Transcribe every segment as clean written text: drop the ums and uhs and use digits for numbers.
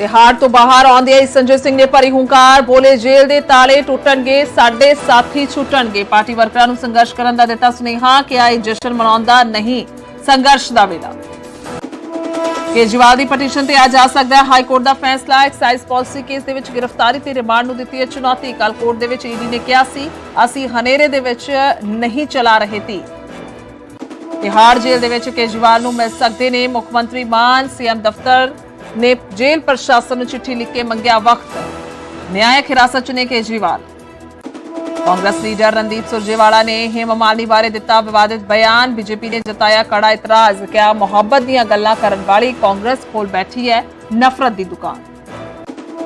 तिहाड़ तो बाहर आउंदे ही संजय सिंह ने भरी हुंकार, बोले जेल के ताले टुटणगे, साडे साथी छुटणगे। पार्टी वर्करां नूं संघर्ष करन दा दिता सुनेहा कि आई जश्न मनाउण दा नहीं, संघर्ष दा वेला। केजरीवाल की पटीशन से आ जा सकता है हाई कोर्ट का फैसला। एक्साइज पॉलिसी केस दे विच गिरफ्तारी ते रिमांड नूं दित्ती है चुनौती। कल कोर्ट दे विच ईडी ने कहा सी असीं हनेरे दे विच नहीं चला रहे थे। तिहाड़ जेल दे विच केजरीवाल नूं मिल सकते ने मुख्यमंत्री मान। सीएम दफ्तर ने जेल प्रशासन नूं चिट्ठी लिख के मंगिया वक्त। न्यायिक हिरासत च ने केजरीवाल। कांग्रेस लीडर रणदीप सुरजेवाला ने हेमा मालिनी बारे दिता विवादित बयान। बीजेपी ने जताया कड़ा इतराज, क्या मुहब्बत दीयां गल्लां करन वाली कांग्रेस खोल बैठी है नफरत दी दुकान।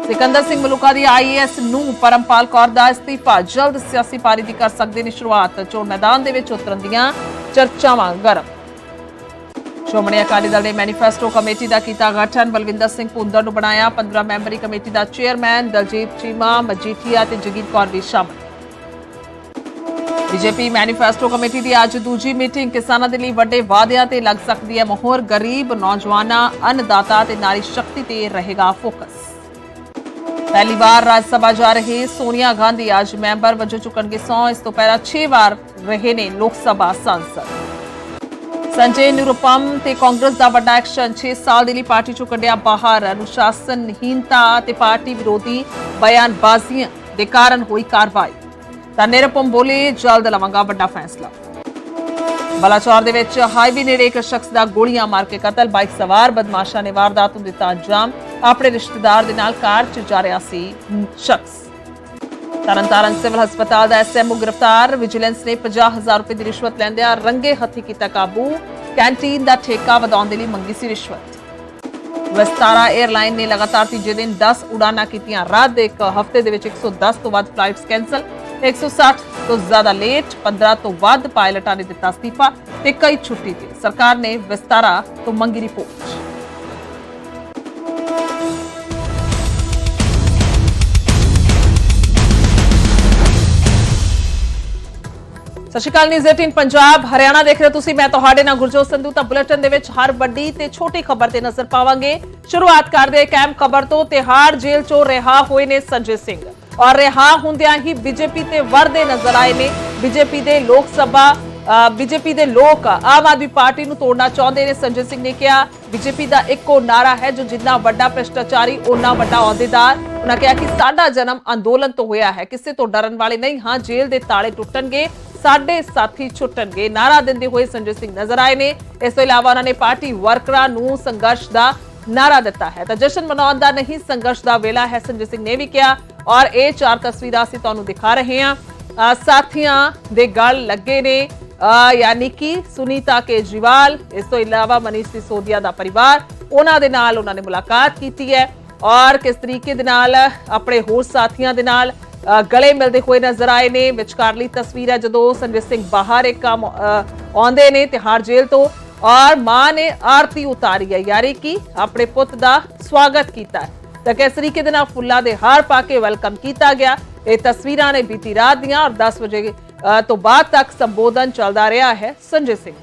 सिकंदर सिंह मलूका दी आईएएस नूं परमपाल कौर दा इस्तीफा, जल्द सियासी पारी दी कर सकदे ने शुरुआत। चोण मैदान दे विच उतरन दीयां चर्चावां गर्म। श्रोमणी अकाली दल ने मैनीफेस्टो कमेटी का किया गठन। बलविंदर सिंह भुंदर नूं बनाया 15 मैंबरी कमेटी का चेयरमैन। दलजीत चीमा, मजीठिया ते जगीर कौर भी शामिल। बीजेपी मैनीफेस्टो कमेटी की अज दूजी मीटिंग। किसानों के लिए वड्डे वादियां ते लग सकती है मोहर। गरीब, नौजवानों, अन्नदाता ते नारी शक्ति ते रहेगा फोकस। पहली बार राज्यसभा जा रहे सोनिया गांधी आज मैंबर वजों चुकणगे सौं। इस तो पहला 6 बार रहे ने लोकसभा सांसद। संजय निरुपम ते कांग्रेस का वड्डा एक्शन। 6 साल के लिए पार्टी चों कढिया बाहर। अनुशासनहीनता ते पार्टी विरोधी बयानबाजियां दे कारण हुई कार्रवाई। निरुपम बोले जल्द लवांगा वड्डा फैसला। बलाचौर दे विच हाईवे नेड़े एक शख्स का गोलियां मार के कतल। बाइक सवार बदमाशा ने वारदात नूं दिता अंजाम। अपने रिश्तेदार दे नाल कार च जा रहा सी शख्स। तरनतारन सिविल हस्पताल का एसएमओ गिरफ्तार। विजिलेंस ने 50,000 रुपए की रिश्वत लैंदिया रंगे हथी किया काबू। कैंटीन का ठेका वधाउण दे लई मंगी सी रिश्वत। विस्तारा एयरलाइन ने लगातार तीजे दिन 10 उड़ाना कीतियां रद्द। एक हफ्ते दे विच 110 तो वध फ्लाइट्स कैंसल। 160 तो ज्यादा लेट। 15 तो वध पायलटां ने दिता इस्तीफा ते कई छुट्टी ते। सरकार ने विस्तारा तो मंगी रिपोर्ट। सत श्री अकाल। न्यूज़ 18 पंजाब हरियाणा देख रहे हो तुसी। मैं तुहाडे नाल गुरजोत संधू। तां बुलेटिन दे विच हर वड्डी ते छोटी खबर ते नजर पावांगे। शुरुआत करदे इक अहम खबर तो। तिहाड़ जेल चों रिहा होए ने संजय सिंह और रिहा हुंदियां ही बीजेपी ते वरदे नजर आए ने। बीजेपी दे लोग आम आदमी पार्टी नूं तोड़ना चाहुंदे ने। संजय सिंह ने कहा बीजेपी दा इक्को नारा है जो जिन्ना वड्डा भ्रष्टाचारी उन्ना वड्डा अहुदेदार। उन्होंने कहा कि साडा जन्म अंदोलन तो होया है, किसी तो डरन वाले नहीं हां। जेल दे ताले टुटणगे, साडे साथी छुटणगे नारा दिंदे हुए संजय सिंह नजर आए ने। इस तो इलावा उन्होंने पार्टी वर्करां नूं संघर्ष दा नारा दिता है। तो जश्न मनाउण दा नहीं, संघर्ष दा वेला है, संजय सिंह ने भी कहा। और ये 4 तस्वीरां असीं तुहानूं दिखा रहे हैं। साथियां दे गल लगे ने, यानी कि सुनीता केजरीवाल, इस तो इलावा मनीष सिसोदिया दा परिवार, उन्हां दे नाल उन्हां ने मुलाकात की है और किस तरीके दे नाल अपने होर साथियां दे नाल गले मिलते हुए नजर आए ने। विचकारली तस्वीर है जदों संजय सिंह बाहर एक काम आउंदे ने तिहाड़ जेल तो और मां ने आरती उतारी है, यानी कि अपने पुत का स्वागत किया है। तो किस तरीके दे नाल फुल्लां दे हार पा के वेलकम किया गया। ये तस्वीरां ने बीती रात दियां और 10 बजे तो बाद तक संबोधन चलता रहा है संजय सिंह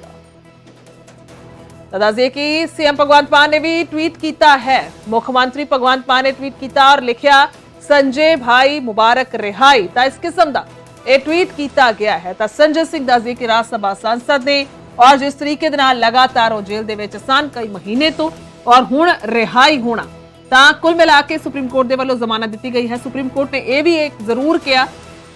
का। दस्सिए कि सीएम भगवंत मान ने भी ट्वीट किया है। मुख्यमंत्री भगवंत मान ने ट्वीट किया और लिखा संजय भाई मुबारक रिहाई। तो इस किस्म का यह ट्वीट किया गया है। तो संजय सिंह दस्सिए कि राज्यसभा सांसद ने और जिस तरीके दे नाल लगातार जेल दे विच सन कई महीने तो और हुण रिहाई होना, तो कुल मिला के सुप्रीम कोर्ट के वालों जमानत दी गई है। सुप्रीम कोर्ट ने यह भी एक जरूर किया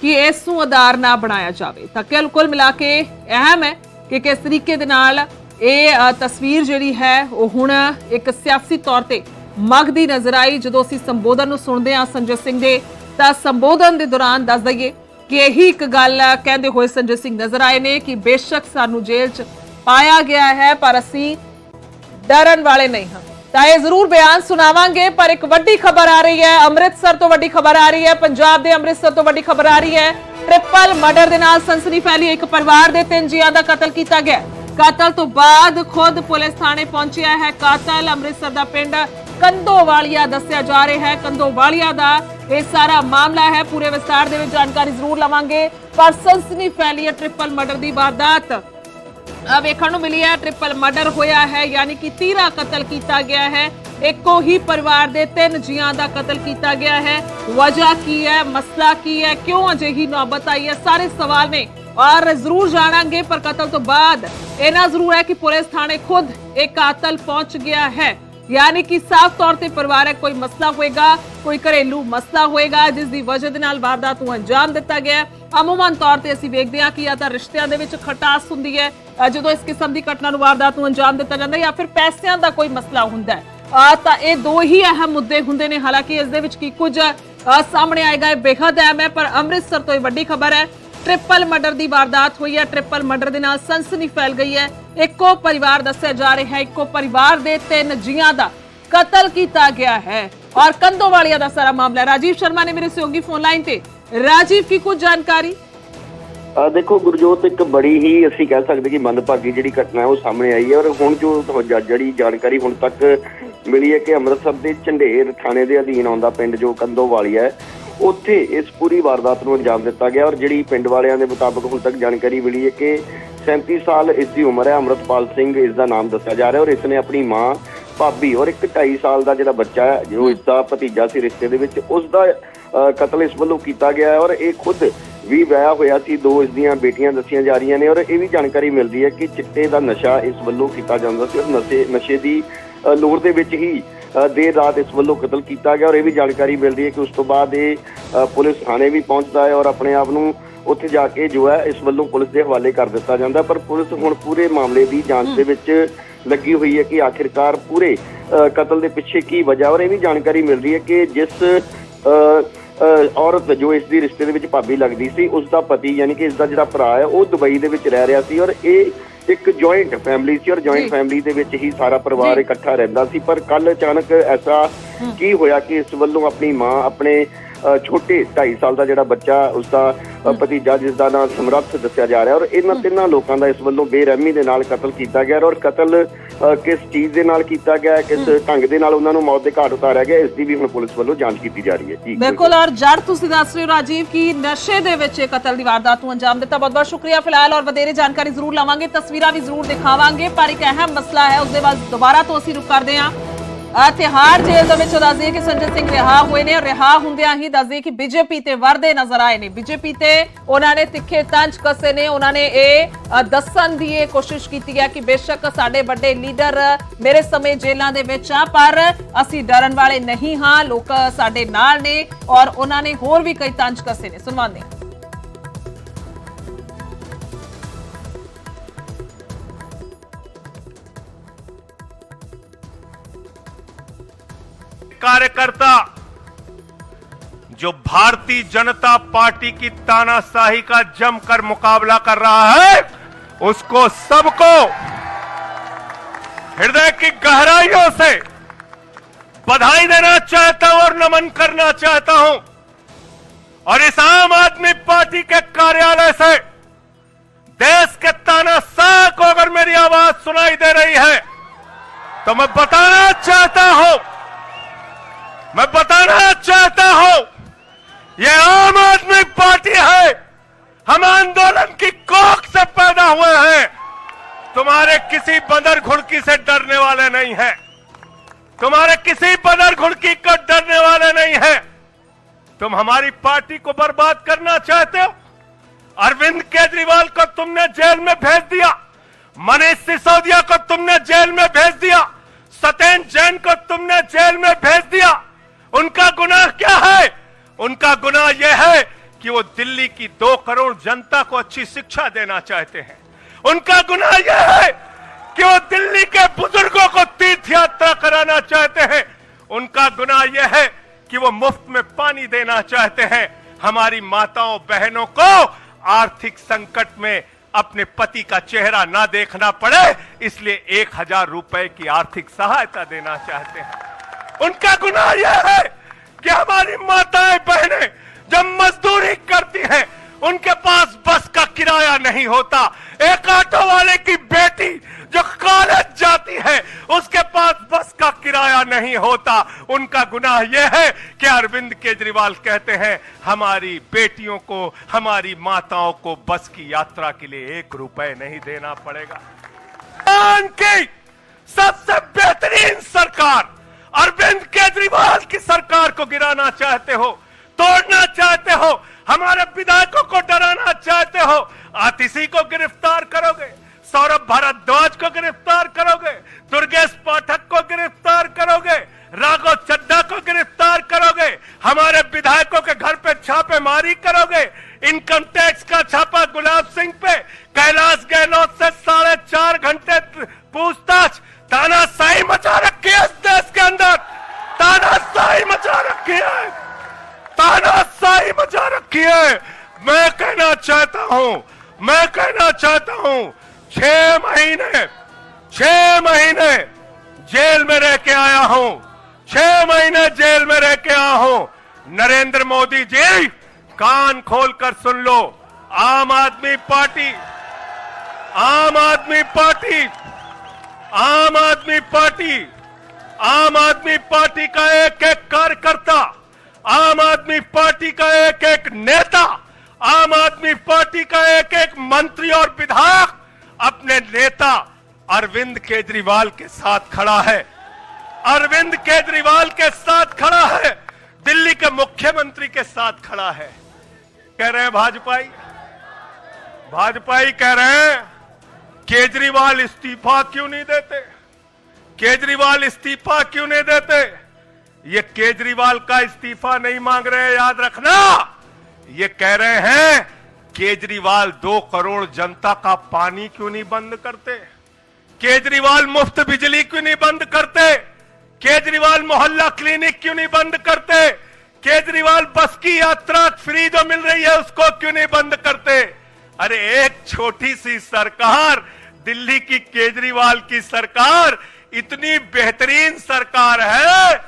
कि इसनूं आधार ना बनाया जाए। तो कुल मिला के अहम है कि किस तरीके दे नाल ये तस्वीर जिहड़ी है वो हुण एक सियासी तौर पर मगदी नजर आई। जो असीं संबोधन नूं सुणदे हां संजय सिंह दे, तां संबोधन के दौरान दस दईए कि यही एक गल कहते हुए संजय सिंह नजर आए ने कि बेशक सानू जेल च पाया गया है पर असीं डरन वाले नहीं हाँ। तो यह जरूर बयान सुनावांगे। पर एक वड्डी खबर आ रही है अमृतसर तो, वड्डी खबर आ रही है पंजाब दे अमृतसर तो, वड्डी खबर आ रही है ट्रिपल मर्डर दे नाल सनसनी फैली। एक परिवार दे 3 जियां दा कतल किया गया। कतल तो बाद खुद पुलिस थाने पहुंचिया है कातल। अमृतसर दा पिंड कंदोवालिया दस्सिया जा रहा है। कंदोवालिया दा यह सारा मामला है। पूरे विस्तार दे विच जानकारी जरूर लवांगे। पर सनसनी फैली है ट्रिपल मर्डर की वारदात वेखण नूं मिली है। ट्रिपल मर्डर होया है, यानी कि 13 कतल किया गया है। ਇੱਕੋ ਹੀ ਪਰਿਵਾਰ ਦੇ 3 ਜੀਆਂ ਦਾ ਕਤਲ ਕੀਤਾ ਗਿਆ ਹੈ। ਵਜ੍ਹਾ ਕੀ ਹੈ, ਮਸਲਾ ਕੀ ਹੈ, ਕਿਉਂ ਅਜਿਹੀ ਨੌਬਤ ਆਈ ਹੈ, ਸਾਰੇ ਸਵਾਲ ਨੇ और जरूर जानेंगे। पर कतल तो बाद इतना जरूर है कि पुलिस थाने खुद एक कातल पहुंच गया है, यानी कि साफ तौर पर परिवारक कोई मसला होएगा, कोई घरेलू मसला होएगा जिसकी वजह दे नाल वारदात नूं अंजाम दिता गया। अमूमन तौर पर असीं वेखदे हां कि या तां रिश्तियां दे विच खटास हुंदी है जदों इस किस्म की घटना नूं वारदात नूं अंजाम दिता जांदा, या फिर पैसिਆਂ ਦਾ कोई मसला हुंदा है। तां ਇਹ दो ही अहम मुद्दे हुंदे ने। हालांकि इस दे विच की कुछ सामने आएगा ये बेहद अहम है। पर अमृतसर तो ये वड्डी खबर है, ट्रिपल मर्डर की वारदात हुई है। ट्रिपल मर्डर के नाल सनसनी फैल गई है। इको परिवार दस्सिया जा रहा है, इको परिवार के 3 जियां दा कतल किया गया है और कंदोवालिया का सारा मामला। राजीव शर्मा ने मेरे सहयोगी फोन लाइन पे। राजीव की कुछ जानकारी। देखो गुरजोत, एक बड़ी ही असी कह सकते कि मंदभागी जी घटना है वो सामने आई है और हुण जो जी जानकारी हुण तक मिली है कि अमृतसर के झंडेर थाने के अधीन आउंदा पिंड जो कंदोवालिया है, उत्थे इस पूरी वारदात को अंजाम दिता गया। और जी पिंड वालियां दे मुताबिक हुण तक जानकारी मिली है कि 37 साल इसकी उम्र है। अमृतपाल सिंह इसका नाम दस्या जा रहा है और इसने अपनी माँ, भाभी और एक 2.5 साल का जो बच्चा है जो इसका भतीजा सी रिश्ते दे विच, उसका कतल इस वल्लों किया गया है। और ये खुद भी विआह होया सी, 2 इसदियां बेटियां दसियां जा रही ने। और ये भी जानकारी मिलती है कि चिट्टे का नशा इस वल्लों किया जाता सी और नशे की लोड़ दे विच ही देर रात इस वल्लों कतल किया गया। और ये भी जानकारी मिलती है कि उस तो बाद ये पुलिस थाने भी पहुंचता है और अपने आप नूं उत्थे जाके जो है इस वल्लों पुलिस के हवाले कर दिता जाता है। पर पुलिस हुण पूरे मामले की जांच दे विच लगी हुई है कि आखिरकार पूरे कतल के पिछे की वजह। और ये भी जानकारी मिल रही है कि जिस औरत जो इसकी रिश्ते दे विच भाभी लगती सी, उसका पति यानी कि इसका जिहड़ा भरा है वो दुबई दे विच रह रहा सी और ये एक जॉइंट फैमिली सी और जॉइंट फैमिली दे विच ही सारा परिवार इकट्ठा रहिंदा सी। पर कल अचानक ऐसा की होया कि इस वल्लों अपनी माँ, अपने छोटे 2.5 साल का जिहड़ा बच्चा, उसका भतीजा जिसका नाम समर्थ दस्या जा रहा है, और इन्हां 3 लोगों का इस वल्लों बेरहमी दे नाल कतल किया गया। और कतल किस चीज़ दे नाल किया गया, किस ढंग दे नाल उन्हां नूं मौत दे घाट उतारिया गया, इसकी भी हुण पुलिस वल्लों जांच की जा रही है। जी बिल्कुल। और जड़ तुसीं दस रहे हो राजीव की नशे दे विच कतल दी वारदात नूं अंजाम दिता। बहुत बहुत शुक्रिया। फिलहाल और वधेरे जानकारी जरूर लवांगे, तस्वीरां भी जरूर दिखावांगे, पर एक अहम मसला है उसके बाद दोबारा तो असीं रुक करदे हां। तिहाड़ जेल दे विच दस दईए कि संजय सिंह रिहा होए ने। रिहा हुंदियां ही दस दईए कि बीजेपी ते वरदे नजर आए ने। बीजेपी ते उन्होंने तिखे तंज कसे ने। उन्होंने ये दस्सण दी कोशिश की है कि बेशक साडे वड्डे लीडर मेरे समय जेलों दे विच आ, पर असीं डरन वाले नहीं हाँ, लोग साडे नाल ने। और उन्होंने होर भी कई तंज कसे ने, सुनवांदे हां। कार्यकर्ता जो भारतीय जनता पार्टी की तानाशाही का जमकर मुकाबला कर रहा है, उसको सबको हृदय की गहराइयों से बधाई देना चाहता हूं और नमन करना चाहता हूं। और इस आम आदमी पार्टी के कार्यालय से देश के तानाशाह को अगर मेरी आवाज सुनाई दे रही है तो मैं बताना चाहता हूं ये आम आदमी पार्टी है। हम आंदोलन की कोख से पैदा हुए हैं। तुम्हारे किसी बंदर घुड़की से डरने वाले नहीं हैं। तुम्हारे किसी बंदर घुड़की को डरने वाले नहीं हैं। तुम हमारी पार्टी को बर्बाद करना चाहते हो। अरविंद केजरीवाल को तुमने जेल में भेज दिया, मनीष सिसोदिया को तुमने जेल में भेज दिया, सत्येंद्र जैन को तुमने जेल में भेज दिया। उनका गुनाह क्या है? उनका गुनाह यह है कि वो दिल्ली की 2 करोड़ जनता को अच्छी शिक्षा देना चाहते हैं। उनका गुनाह यह है कि वो दिल्ली के बुजुर्गों को तीर्थ यात्रा कराना चाहते हैं। उनका गुनाह यह है कि वो मुफ्त में पानी देना चाहते हैं। हमारी माताओं बहनों को आर्थिक संकट में अपने पति का चेहरा ना देखना पड़े, इसलिए 1000 रुपए की आर्थिक सहायता देना चाहते हैं। उनका गुनाह यह है कि हमारी माताएं बहनें जब मजदूरी करती हैं, उनके पास बस का किराया नहीं होता। एक ऑटो वाले की बेटी जो कॉलेज जाती है, उसके पास बस का किराया नहीं होता। उनका गुनाह यह है कि अरविंद केजरीवाल कहते हैं हमारी बेटियों को, हमारी माताओं को बस की यात्रा के लिए 1 रुपए नहीं देना पड़ेगा। की सबसे बेहतरीन सरकार अरविंद केजरीवाल की सरकार को गिराना चाहते हो, तोड़ना चाहते हो, हमारे विधायकों को डराना चाहते हो, आतिशी को गिरफ्तार करोगे, सौरभ भारद्वाज को गिरफ्तार करोगे, दुर्गेश पाठक को गिरफ्तार करोगे, राघव चड्ढा को गिरफ्तार करोगे, हमारे विधायकों के घर पे छापेमारी करोगे, इनकम टैक्स का छापा गुलाब सिंह पे, कैलाश गहलोत से 4.5 घंटे पूछताछ, तानाशाही मचा रखी है इस देश के अंदर, तानाशाही मचा रखी है, तानाशाही मचा रखी है। मैं कहना चाहता हूं 6 महीने जेल में रह के आया हूं, 6 महीने जेल में रह के आया हूं। नरेंद्र मोदी जी कान खोलकर सुन लो, आम आदमी पार्टी का एक एक कार्यकर्ता, आम आदमी पार्टी का एक एक नेता, आम आदमी पार्टी का एक एक मंत्री और विधायक अपने नेता अरविंद केजरीवाल के साथ खड़ा है, अरविंद केजरीवाल के साथ खड़ा है, दिल्ली के मुख्यमंत्री के साथ खड़ा है। कह रहे हैं भाजपाई कह रहे हैं केजरीवाल इस्तीफा क्यों नहीं देते, केजरीवाल इस्तीफा क्यों नहीं देते। ये केजरीवाल का इस्तीफा नहीं मांग रहे हैं, याद रखना, ये कह रहे हैं केजरीवाल 2 करोड़ जनता का पानी क्यों नहीं बंद करते, केजरीवाल मुफ्त बिजली क्यों नहीं बंद करते, केजरीवाल मोहल्ला क्लिनिक क्यों नहीं बंद करते, केजरीवाल बस की यात्रा फ्री जो मिल रही है उसको क्यों नहीं बंद करते। अरे एक छोटी सी सरकार, दिल्ली की केजरीवाल की सरकार इतनी बेहतरीन सरकार है,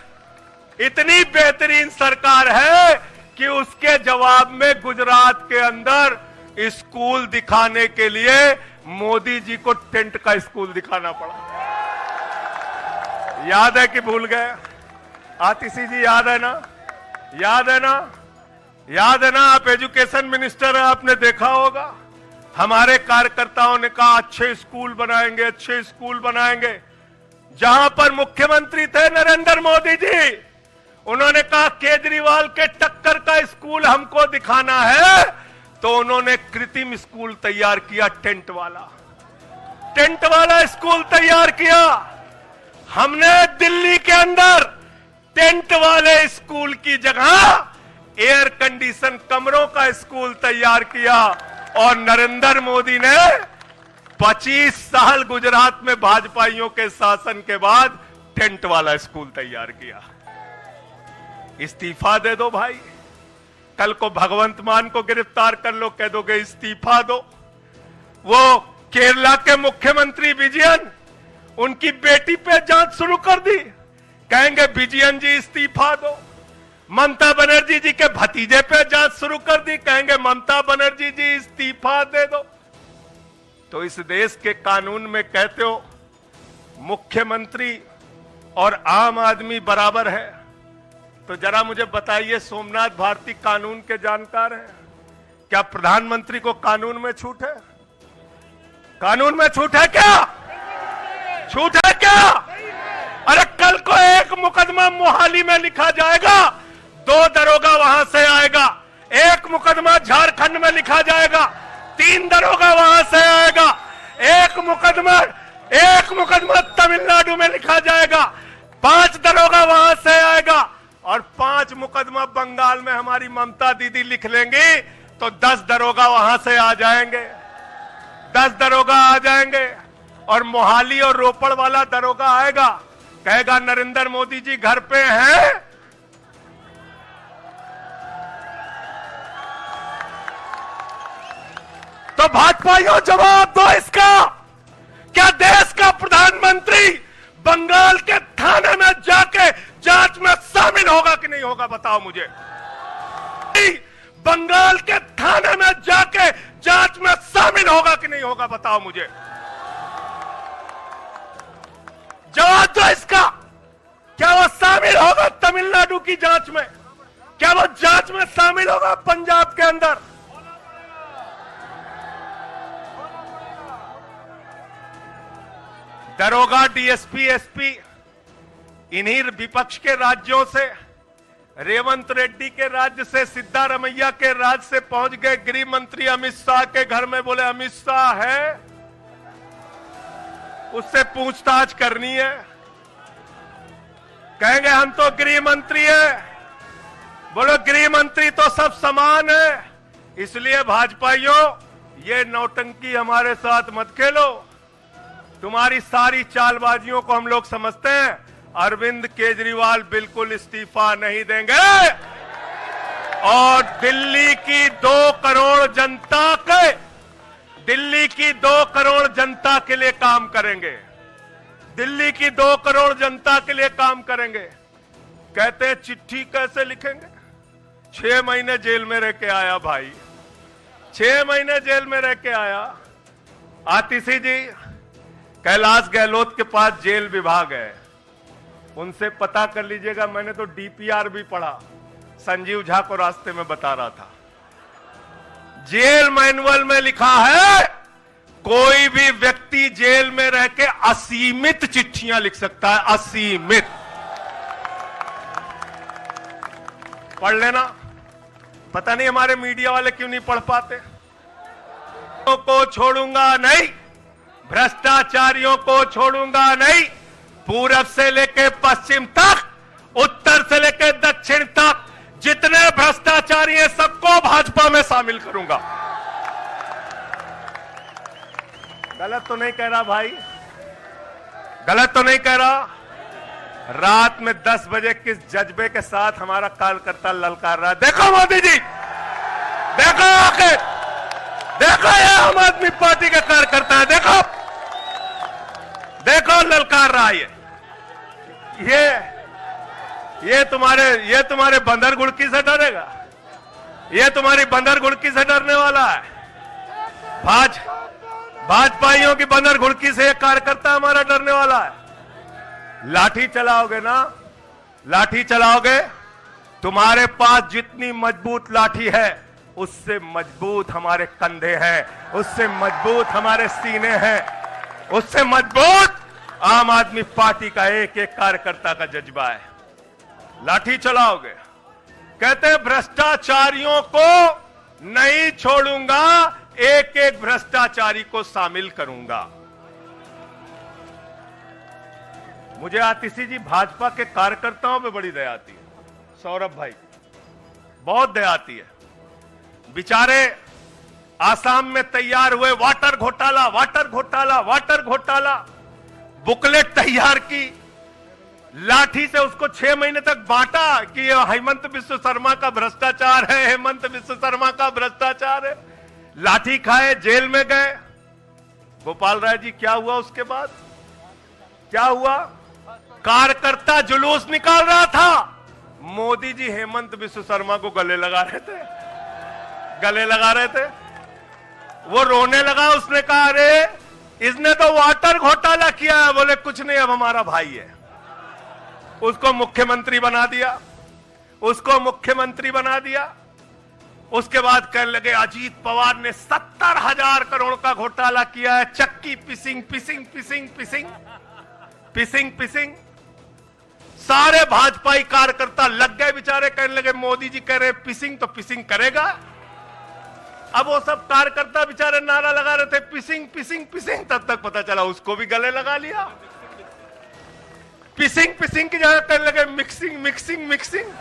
इतनी बेहतरीन सरकार है कि उसके जवाब में गुजरात के अंदर स्कूल दिखाने के लिए मोदी जी को टेंट का स्कूल दिखाना पड़ा। याद है कि भूल गए? आतिशी जी याद है ना, याद है ना, आप एजुकेशन मिनिस्टर हैं, आपने देखा होगा हमारे कार्यकर्ताओं ने कहा अच्छे स्कूल बनाएंगे। जहां पर मुख्यमंत्री थे नरेंद्र मोदी जी, उन्होंने कहा केजरीवाल के टक्कर का स्कूल हमको दिखाना है, तो उन्होंने कृत्रिम स्कूल तैयार किया, टेंट वाला स्कूल तैयार किया। हमने दिल्ली के अंदर टेंट वाले स्कूल की जगह एयर कंडीशन कमरों का स्कूल तैयार किया, और नरेंद्र मोदी ने 25 साल गुजरात में भाजपाइयों के शासन के बाद टेंट वाला स्कूल तैयार किया। इस्तीफा दे दो भाई, कल को भगवंत मान को गिरफ्तार कर लो, कह दोगे इस्तीफा दो। वो केरला के मुख्यमंत्री विजयन, उनकी बेटी पे जांच शुरू कर दी, कहेंगे विजयन जी इस्तीफा दो। ममता बनर्जी जी के भतीजे पे जांच शुरू कर दी, कहेंगे ममता बनर्जी जी इस्तीफा दे दो। तो इस देश के कानून में कहते हो मुख्यमंत्री और आम आदमी बराबर है, तो जरा मुझे बताइए, सोमनाथ भारती कानून के जानकार हैं, क्या प्रधानमंत्री को कानून में छूट है? कानून में छूट है क्या? छूट है क्या? अरे कल को एक मुकदमा मोहाली में लिखा जाएगा, 2 दरोगा वहां से आएगा, एक मुकदमा झारखंड में लिखा जाएगा, 3 दरोगा वहां से आएगा, एक मुकदमा तमिलनाडु में लिखा जाएगा, 5 दरोगा वहां से आएगा, और 5 मुकदमा बंगाल में हमारी ममता दीदी लिख लेंगी, तो 10 दरोगा वहां से आ जाएंगे, 10 दरोगा आ जाएंगे। और मोहाली और रोपड़ वाला दरोगा आएगा, कहेगा नरेंद्र मोदी जी घर पे हैं, तो भाजपाइयों जवाब दो इसका। क्या देश का प्रधानमंत्री बंगाल के थाने में जाके जांच में शामिल होगा कि नहीं होगा, बताओ मुझे। बंगाल के थाने में जाके जांच में शामिल होगा कि नहीं होगा, बताओ मुझे। जवाब दो इसका। क्या वो शामिल होगा तमिलनाडु की जांच में? क्या वो जांच में शामिल होगा पंजाब के अंदर? दरोगा, डीएसपी, एसपी इन्हीं विपक्ष के राज्यों से, रेवंत रेड्डी के राज्य से, सिद्धारमैया के राज्य से पहुंच गए गृह मंत्री अमित शाह के घर में। बोले अमित शाह है, उससे पूछताछ करनी है। कहेंगे हम तो गृह मंत्री है। बोलो गृह मंत्री तो सब समान है। इसलिए भाजपाइयों, ये नौटंकी हमारे साथ मत खेलो। तुम्हारी सारी चालबाजियों को हम लोग समझते हैं। अरविंद केजरीवाल बिल्कुल इस्तीफा नहीं देंगे और दिल्ली की 2 करोड़ जनता के लिए काम करेंगे। दिल्ली की 2 करोड़ जनता के लिए काम करेंगे। कहते हैं चिट्ठी कैसे लिखेंगे? 6 महीने जेल में रह के आया भाई, 6 महीने जेल में रह के आया। आतिशी जी, कैलाश गहलोत के पास जेल विभाग है, उनसे पता कर लीजिएगा। मैंने तो डीपीआर भी पढ़ा, संजीव झा को रास्ते में बता रहा था। जेल मैनुअल में लिखा है कोई भी व्यक्ति जेल में रह के असीमित चिट्ठियां लिख सकता है, असीमित। पढ़ लेना। पता नहीं हमारे मीडिया वाले क्यों नहीं पढ़ पाते। को छोड़ूंगा नहीं, भ्रष्टाचारियों को छोड़ूंगा नहीं। पूरब से लेकर पश्चिम तक, उत्तर से लेकर दक्षिण तक जितने भ्रष्टाचारी हैं सबको भाजपा में शामिल करूंगा। गलत तो नहीं कह रहा भाई, गलत तो नहीं कह रहा। रात में 10 बजे किस जज्बे के साथ हमारा कार्यकर्ता ललकार रहा है। देखो मोदी जी, देखो आके, देखो ये आम आदमी पार्टी के कार्यकर्ता है, देखो देखो ललकार रहा है। ये तुम्हारे बंदर गुड़की से डरेगा? ये तुम्हारी बंदर गुड़की से डरने वाला है? भाजपाइयों की बंदर गुड़की से एक कार्यकर्ता हमारा डरने वाला है। लाठी चलाओगे ना, लाठी चलाओगे, तुम्हारे पास जितनी मजबूत लाठी है उससे मजबूत हमारे कंधे हैं, उससे मजबूत हमारे सीने हैं, उससे मजबूत आम आदमी पार्टी का एक एक कार्यकर्ता का जज्बा है। लाठी चलाओगे। कहते हैं भ्रष्टाचारियों को नहीं छोड़ूंगा, एक एक भ्रष्टाचारी को शामिल करूंगा। मुझे आतिशी जी, भाजपा के कार्यकर्ताओं पे बड़ी दया आती है। सौरभ भाई, बहुत दया आती है। बेचारे आसाम में तैयार हुए, वाटर घोटाला, वाटर घोटाला, वाटर घोटाला, बुकलेट तैयार की, लाठी से उसको 6 महीने तक बांटा कि ये हेमंत बिस्व शर्मा का भ्रष्टाचार है, हेमंत बिस्व शर्मा का भ्रष्टाचार है। लाठी खाए, जेल में गए। गोपाल राय जी, क्या हुआ उसके बाद? क्या हुआ? कार्यकर्ता जुलूस निकाल रहा था, मोदी जी हेमंत बिस्व शर्मा को गले लगा रहे थे, गले लगा रहे थे। वो रोने लगा, उसने कहा अरे इसने तो वाटर घोटाला किया है। बोले कुछ नहीं, अब हमारा भाई है। उसको मुख्यमंत्री बना दिया, उसको मुख्यमंत्री बना दिया। उसके बाद कहने लगे अजीत पवार ने 70,000 करोड़ का घोटाला किया है, चक्की पिसिंग पिसिंग पिसिंग पिसिंग पिसिंग पिसिंग। सारे भाजपाई कार्यकर्ता लग गए बेचारे, कहने लगे मोदी जी कह रहे पिसिंग तो पिसिंग करेगा। अब वो सब कार्यकर्ता बेचारे नारा लगा रहे थे पिसिंग पिसिंग पिसिंग, तब तक पता चला उसको भी गले लगा लिया। पिसिंग पिसिंग की जगह कहने लगे मिक्सिंग मिक्सिंग मिक्सिंग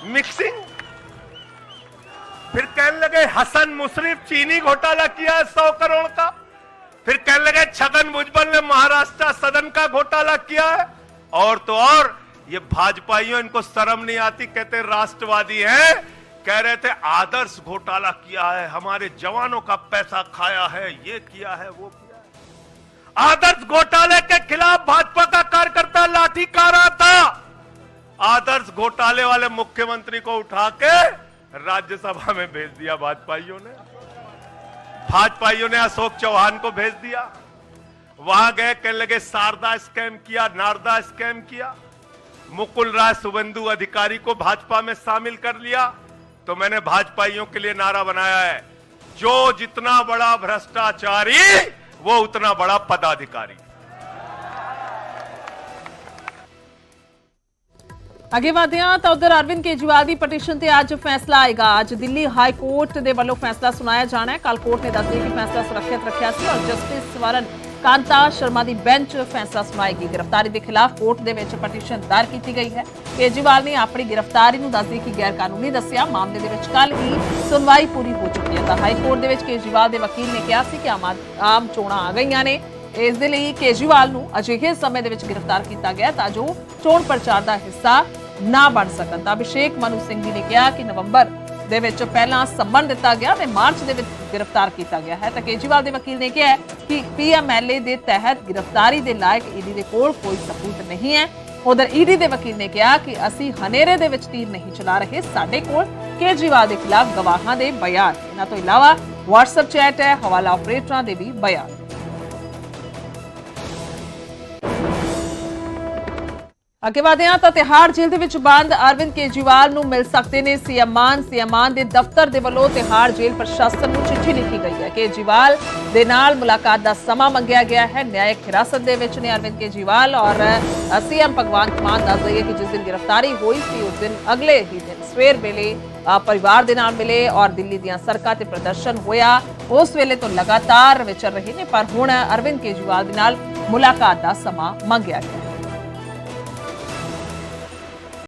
मिक्सिंग। फिर कहने लगे हसन मुशर्रफ चीनी घोटाला किया है 100 करोड़ का। फिर कहने लगे छगन भुजबल ने महाराष्ट्र सदन का घोटाला किया है। और तो और ये भाजपाइयों, इनको शर्म नहीं आती, कहते राष्ट्रवादी हैं, कह रहे थे आदर्श घोटाला किया है, हमारे जवानों का पैसा खाया है, ये किया है, वो किया है। आदर्श घोटाले के खिलाफ भाजपा का कार्यकर्ता लाठी खा रहा था। आदर्श घोटाले वाले मुख्यमंत्री को उठा के राज्यसभा में भेज दिया भाजपाइयों ने। भाजपाइयों ने अशोक चौहान को भेज दिया। वहां गए, कहने लगे शारदा स्कैम किया, नारदा स्कैम किया। मुकुल राय शुभेंदु अधिकारी को भाजपा में शामिल कर लिया। तो मैंने भाजपाइयों के लिए नारा बनाया है, जो जितना बड़ा भ्रष्टाचारी वो उतना बड़ा पदाधिकारी। ਅੱਗੇ ਵਧਦੇ ਹਾਂ ਤਾਂ ਉਧਰ ਅਰਵਿੰਦ ਕੇਜਰੀਵਾਲ ਦੀ ਪਟੀਸ਼ਨ ਤੇ ਅੱਜ ਫੈਸਲਾ ਆਏਗਾ। ਅੱਜ ਦਿੱਲੀ ਹਾਈ ਕੋਰਟ ਦੇ ਵੱਲੋਂ ਫੈਸਲਾ ਸੁਣਾਇਆ ਜਾਣਾ ਹੈ। ਕੱਲ ਕੋਰਟ ਨੇ ਦੱਸਿਆ ਕਿ ਫੈਸਲਾ ਸੁਰੱਖਿਅਤ ਰੱਖਿਆ ਸੀ ਔਰ ਜਸਟਿਸ ਸਵਰਨ ਕਾਂਤਾ ਸ਼ਰਮਾ ਦੀ ਬੈਂਚ ਫੈਸਲਾ ਸੁਣਾਏਗੀ। ਗ੍ਰਿਫਤਾਰੀ ਦੇ ਖਿਲਾਫ ਕੋਰਟ ਦੇ ਵਿੱਚ ਪਟੀਸ਼ਨ ਦਾਇਰ ਕੀਤੀ ਗਈ ਹੈ। ਕੇਜਰੀਵਾਲ ਨੇ ਆਪਣੀ ਗ੍ਰਿਫਤਾਰੀ ਨੂੰ ਦੱਸਦੇ ਕਿ ਗੈਰ ਕਾਨੂੰਨੀ ਦੱਸਿਆ। ਮਾਮਲੇ ਦੇ ਵਿੱਚ ਕੱਲ ਹੀ ਸੁਣਵਾਈ ਪੂਰੀ ਹੋ ਚੁੱਕੀ ਹੈ ਤਾਂ ਹਾਈ ਕੋਰਟ ਦੇ ਵਿੱਚ ਕੇਜਰੀਵਾਲ ਦੇ ਵਕੀਲ ਨੇ ਕਿਹਾ ਸੀ ਕਿ ਆਮ ਚੋਣਾਂ ਆ ਗਈਆਂ ਨੇ, ਇਸ ਦੇ ਲਈ ਕੇਜਰੀਵਾਲ ਨੂੰ ਅਜਿਹੇ ਸਮੇਂ ਦੇ ਵਿੱਚ ਗ੍ਰਿਫਤਾਰ ਕੀਤਾ ਗਿਆ ਤਾਂ ਜੋ ਚੋਣ ਪ੍ਰਚਾਰ ਦਾ ਹਿੱਸਾ ਨਾ ਬਣ ਸਕਣ। ਤਾਂ ਅਭਿਸ਼ੇਕ ਮਨੂ ਸਿੰਘ ਜੀ ਨੇ ਕਿਹਾ ਕਿ ਨਵੰਬਰ ਦੇ ਵਿੱਚ ਪਹਿਲਾਂ ਸੰਮਨ ਦਿੱਤਾ ਗਿਆ ਤੇ ਮਾਰਚ ਦੇ ਵਿੱਚ ਗ੍ਰਿਫਤਾਰ ਕੀਤਾ ਗਿਆ ਹੈ ਤਾਂ ਕੇਜਰੀਵਾਲ ਦੇ ਵਕੀਲ ਨੇ ਕਿਹਾ ਕਿ ਪੀਐਮਐਲਏ ਦੇ ਤਹਿਤ ਗ੍ਰਿਫਤਾਰੀ ਦੇ ਲਾਇਕ ਈਡੀ ਦੇ ਕੋਲ ਕੋਈ ਸਬੂਤ ਨਹੀਂ ਹੈ। ਉਧਰ ਈਡੀ ਦੇ ਵਕੀਲ ਨੇ ਕਿਹਾ ਕਿ ਅਸੀਂ ਹਨੇਰੇ ਦੇ ਵਿੱਚ ਤੀਰ ਨਹੀਂ ਚਲਾ ਰਹੇ, ਸਾਡੇ ਕੋਲ ਕੇਜਰੀਵਾਲ ਦੇ ਖਿਲਾਫ ਗਵਾਹਾਂ ਦੇ ਬਿਆਨ, ਇਹਨਾਂ ਤੋਂ ਇਲਾਵਾ WhatsApp ਚੈਟ ਹੈ, ਹਵਾਲਾ ਆਪਰੇਟਰਾਂ ਦੇ ਵੀ ਬਿਆਨ। ਅੱਗੇ ਵਧਦੇ ਹਾਂ ਤਾਂ ਤਿਹਾੜ ਜੇਲ੍ਹ ਦੇ ਵਿੱਚ ਬੰਦ ਅਰਵਿੰਦ ਕੇਜਰੀਵਾਲ ਨੂੰ ਮਿਲ ਸਕਦੇ ਨੇ ਸੀਐਮ ਮਾਨ ਦੇ ਦਫ਼ਤਰ ਦੇ ਵੱਲੋਂ ਤਿਹਾੜ ਜੇਲ੍ਹ ਪ੍ਰਸ਼ਾਸਨ ਨੂੰ ਚਿੱਠੀ ਲਿਖੀ ਗਈ ਹੈ। ਕੇਜਰੀਵਾਲ ਦੇ ਨਾਲ ਮੁਲਾਕਾਤ ਦਾ ਸਮਾਂ ਮੰਗਿਆ ਗਿਆ ਹੈ। ਨਿਆਇਕ ਹਿਰਾਸਤ ਦੇ ਵਿੱਚ ਨੇ ਅਰਵਿੰਦ ਕੇਜਰੀਵਾਲ ਔਰ ਸੀਐਮ ਭਗਵੰਤ ਮਾਨ ਦੱਸ ਦਈਏ ਕਿ ਜਿਸ ਦਿਨ ਗ੍ਰਿਫਤਾਰੀ ਹੋਈ ਸੀ ਉਸ ਦਿਨ ਅਗਲੇ ਹੀ ਦਿਨ ਸਵੇਰ ਵੇਲੇ ਪਰਿਵਾਰ ਦੇ ਨਾਲ ਮਿਲੇ ਔਰ ਦਿੱਲੀ ਦੀਆਂ ਸੜਕਾਂ ਤੇ ਪ੍ਰਦਰਸ਼ਨ ਹੋਇਆ। ਉਸ ਵੇਲੇ ਤੋਂ ਲਗਾਤਾਰ ਵਿਚਰ ਰਹੇ ਨੇ ਪਰ ਹੁਣ ਅਰਵਿੰਦ ਕੇਜਰੀਵਾਲ ਦੇ ਨਾਲ ਮੁਲਾਕਾਤ ਦਾ ਸਮਾਂ ਮੰਗਿਆ ਗਿਆ।